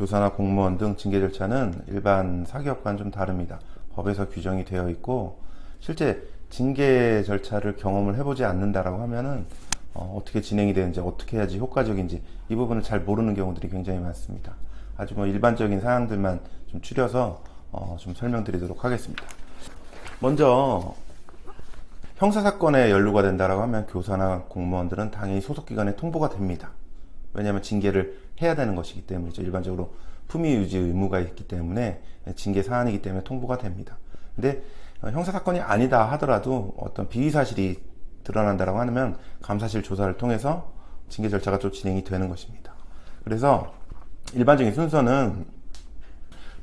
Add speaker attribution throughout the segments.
Speaker 1: 교사나 공무원 등 징계 절차는 일반 사기업과는 좀 다릅니다. 법에서 규정이 되어 있고 실제 징계 절차를 경험을 해보지 않는다라고 하면은 어떻게 진행이 되는지, 어떻게 해야지 효과적인지 이 부분을 잘 모르는 경우들이 굉장히 많습니다. 아주 일반적인 사항들만 좀 추려서 좀 설명드리도록 하겠습니다. 먼저 형사사건에 연루가 된다라고 하면 교사나 공무원들은 당연히 소속기관에 통보가 됩니다. 왜냐하면 징계를 해야 되는 것이기 때문이죠. 일반적으로 품위 유지 의무가 있기 때문에 징계 사안이기 때문에 통보가 됩니다. 근데 형사사건이 아니다 하더라도 어떤 비위 사실이 드러난다라고 하면 감사실 조사를 통해서 징계 절차가 또 진행이 되는 것입니다. 그래서 일반적인 순서는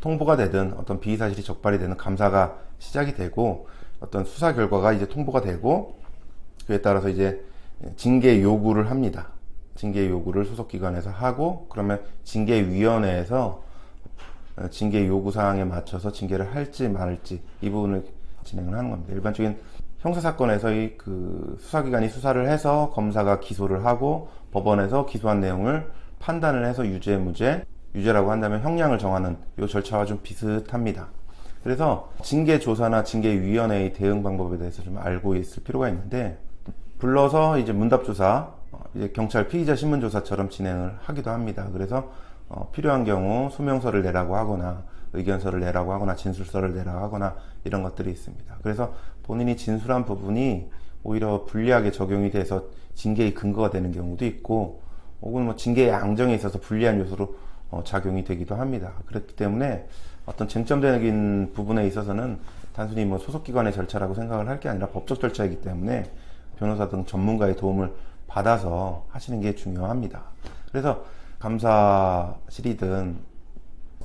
Speaker 1: 통보가 되든 어떤 비위 사실이 적발이 되는 감사가 시작이 되고 어떤 수사 결과가 이제 통보가 되고 그에 따라서 이제 징계 요구를 합니다. 징계 요구를 소속기관에서 하고 그러면 징계위원회에서 징계 요구 사항에 맞춰서 징계를 할지 말지 이 부분을 진행을 하는 겁니다. 일반적인 형사사건에서 그 수사기관이 수사를 해서 검사가 기소를 하고 법원에서 기소한 내용을 판단을 해서 유죄, 무죄, 유죄라고 한다면 형량을 정하는 이 절차와 좀 비슷합니다. 그래서 징계조사나 징계위원회의 대응 방법에 대해서 좀 알고 있을 필요가 있는데 불러서 이제 문답조사, 이제 경찰 피의자 신문조사처럼 진행을 하기도 합니다. 그래서 필요한 경우 소명서를 내라고 하거나 의견서를 내라고 하거나 진술서를 내라고 하거나 이런 것들이 있습니다. 그래서 본인이 진술한 부분이 오히려 불리하게 적용이 돼서 징계의 근거가 되는 경우도 있고 혹은 징계의 앙정에 있어서 불리한 요소로 작용이 되기도 합니다. 그렇기 때문에 어떤 쟁점적인 부분에 있어서는 단순히 소속기관의 절차라고 생각을 할 게 아니라 법적 절차이기 때문에 변호사 등 전문가의 도움을 받아서 하시는 게 중요합니다. 그래서 감사실이든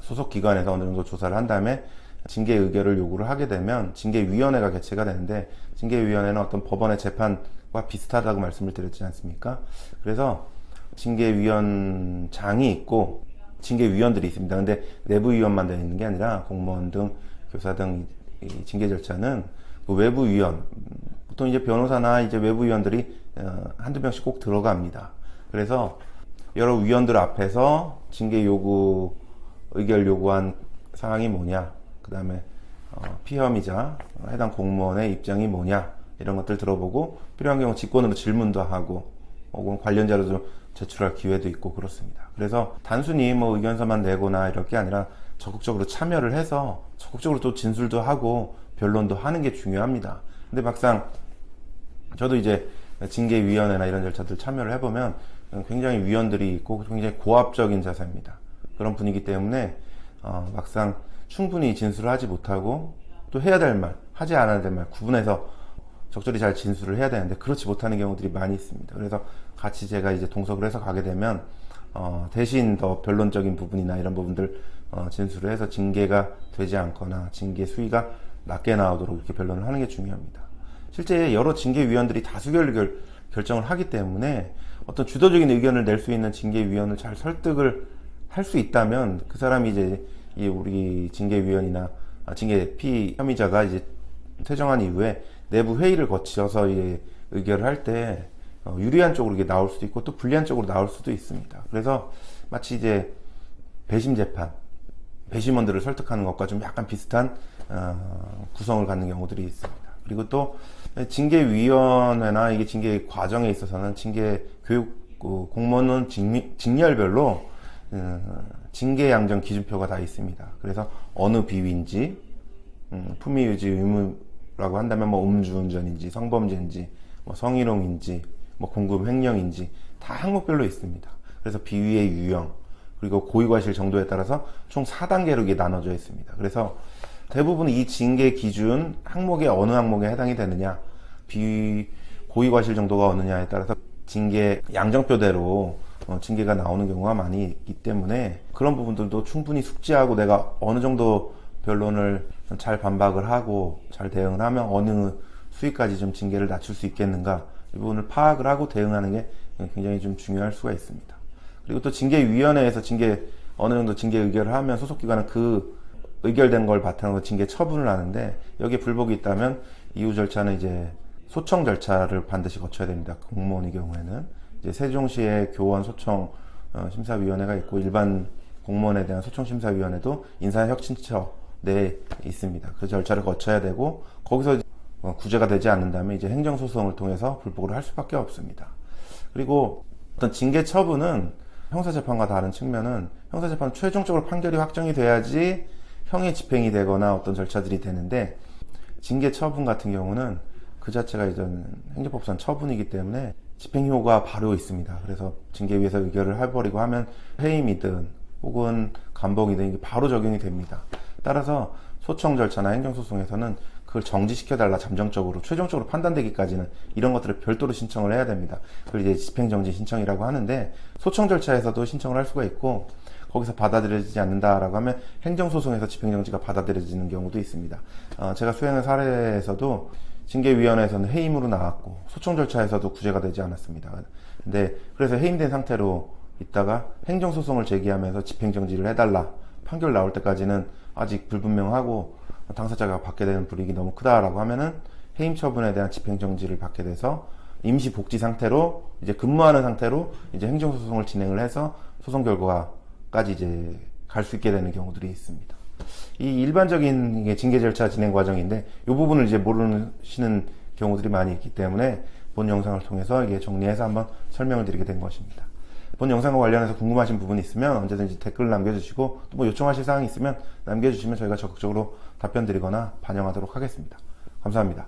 Speaker 1: 소속기관에서 어느 정도 조사를 한 다음에 징계 의결을 요구를 하게 되면 징계위원회가 개최가 되는데 징계위원회는 어떤 법원의 재판과 비슷하다고 말씀을 드렸지 않습니까? 그래서 징계위원장이 있고 징계위원들이 있습니다. 근데 내부위원만 되어 있는 게 아니라 공무원 등 교사 등 이 징계 절차는 그 외부위원, 보통 이제 변호사나 이제 외부위원들이 한두 명씩 꼭 들어갑니다. 그래서 여러 위원들 앞에서 징계 요구, 의결 요구한 사항이 뭐냐, 그 다음에 피혐의자, 해당 공무원의 입장이 뭐냐 이런 것들 들어보고 필요한 경우 직권으로 질문도 하고 혹은 관련 자료 좀 제출할 기회도 있고 그렇습니다. 그래서 단순히 의견서만 내거나 이럴 게 아니라 적극적으로 참여를 해서 적극적으로 또 진술도 하고 변론도 하는 게 중요합니다. 근데 막상 저도 이제 징계위원회나 이런 절차들 참여를 해보면 굉장히 위원들이 있고 굉장히 고압적인 자세입니다. 그런 분위기 때문에 막상 충분히 진술을 하지 못하고 또 해야 될 말, 하지 않아야 될 말 구분해서 적절히 잘 진술을 해야 되는데 그렇지 못하는 경우들이 많이 있습니다. 그래서 같이 제가 이제 동석을 해서 가게 되면 대신 더 변론적인 부분이나 이런 부분들 진술을 해서 징계가 되지 않거나 징계 수위가 낮게 나오도록 이렇게 변론을 하는 게 중요합니다. 실제 여러 징계위원들이 다수 결정을 하기 때문에 어떤 주도적인 의견을 낼 수 있는 징계위원을 잘 설득을 할 수 있다면 그 사람이 이제 우리 징계위원이나 징계 피혐의자가 이제 퇴정한 이후에 내부 회의를 거쳐서 의결을 할 때 유리한 쪽으로 이게 나올 수도 있고 또 불리한 쪽으로 나올 수도 있습니다. 그래서 마치 이제 배심 재판, 배심원들을 설득하는 것과 좀 약간 비슷한 구성을 갖는 경우들이 있습니다. 그리고 또 징계위원회나 이게 징계 과정에 있어서는 징계 교육 공무원 직렬별로 징계 양정 기준표가 다 있습니다. 그래서 어느 비위인지 품위유지 의무라고 한다면 음주운전인지 성범죄인지 성희롱인지 공급 횡령인지 다 항목별로 있습니다. 그래서 비위의 유형 그리고 고의과실 정도에 따라서 총 4단계로 이게 나눠져 있습니다. 그래서 대부분 이 징계 기준 항목에 어느 항목에 해당이 되느냐, 비위 고의과실 정도가 어느냐에 따라서 징계 양정표대로 징계가 나오는 경우가 많이 있기 때문에 그런 부분들도 충분히 숙지하고 내가 어느 정도 변론을 잘 반박을 하고 잘 대응을 하면 어느 수위까지 좀 징계를 낮출 수 있겠는가 이 부분을 파악을 하고 대응하는 게 굉장히 좀 중요할 수가 있습니다. 그리고 또 징계위원회에서 어느 정도 징계 의결을 하면 소속기관은 그 의결된 걸 바탕으로 징계 처분을 하는데 여기에 불복이 있다면 이후 절차는 이제 소청 절차를 반드시 거쳐야 됩니다. 공무원의 경우에는 이제 세종시에 교원 소청 심사위원회가 있고 일반 공무원에 대한 소청심사위원회도 인사혁신처 내에 있습니다. 그 절차를 거쳐야 되고 거기서 구제가 되지 않는다면 이제 행정소송을 통해서 불복을 할 수밖에 없습니다. 그리고 어떤 징계 처분은 형사재판과 다른 측면은 형사재판 최종적으로 판결이 확정이 돼야지 형의 집행이 되거나 어떤 절차들이 되는데 징계 처분 같은 경우는 그 자체가 이제 행정법상 처분이기 때문에 집행효가 바로 있습니다. 그래서 징계위에서 의결을 해버리고 하면 해임이든 혹은 감봉이든 이게 바로 적용이 됩니다. 따라서 소청 절차나 행정소송에서는 그걸 정지시켜달라 잠정적으로 최종적으로 판단되기까지는 이런 것들을 별도로 신청을 해야 됩니다. 그걸 이제 집행정지 신청이라고 하는데 소청 절차에서도 신청을 할 수가 있고 거기서 받아들여지지 않는다라고 하면 행정소송에서 집행정지가 받아들여지는 경우도 있습니다. 제가 수행한 사례에서도 징계위원회에서는 해임으로 나왔고 소청 절차에서도 구제가 되지 않았습니다. 근데 그래서 해임된 상태로 있다가 행정소송을 제기하면서 집행정지를 해달라 판결 나올 때까지는 아직 불분명하고 당사자가 받게 되는 불이익이 너무 크다라고 하면은 해임 처분에 대한 집행정지를 받게 돼서 임시 복지 상태로 이제 근무하는 상태로 이제 행정소송을 진행을 해서 소송 결과까지 이제 갈 수 있게 되는 경우들이 있습니다. 이 일반적인 징계 절차 진행 과정인데 이 부분을 이제 모르시는 경우들이 많이 있기 때문에 본 영상을 통해서 이게 정리해서 한번 설명을 드리게 된 것입니다. 본 영상과 관련해서 궁금하신 부분이 있으면 언제든지 댓글 남겨주시고 또 뭐 요청하실 사항이 있으면 남겨주시면 저희가 적극적으로 답변 드리거나 반영하도록 하겠습니다. 감사합니다.